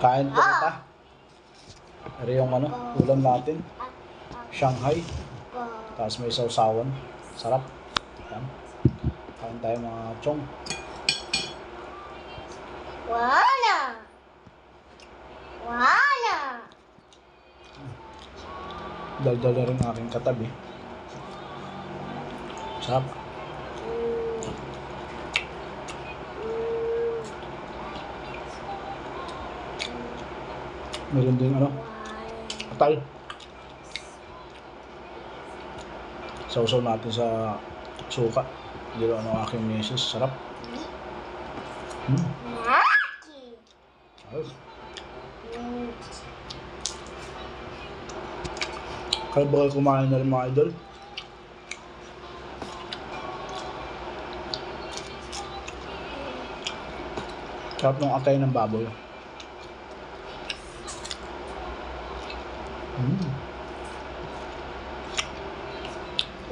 Kain po kita. Ito yung ulam natin. Shanghai. Tapos may sausawan. Sarap. Yan. Kain tayo mga chong. Wala. Wala. Daldal na rin aking katabi. Sarap. Meron din atal. Sausaw natin sa suka. Dito ang aking misis. Sarap. Naki. Ayos. Kaya ba kayo kumain na rin mga idol? Sarap ng atay ng baboy.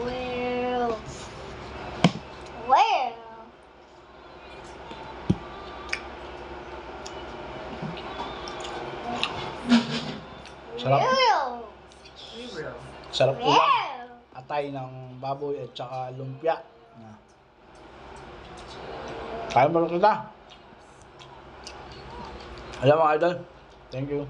Well. Well. Sarap. Well. Sarap ulam. Well. Atay ng baboy at saka lumpia. Kaya mo kita. Alam mga idol. Thank you.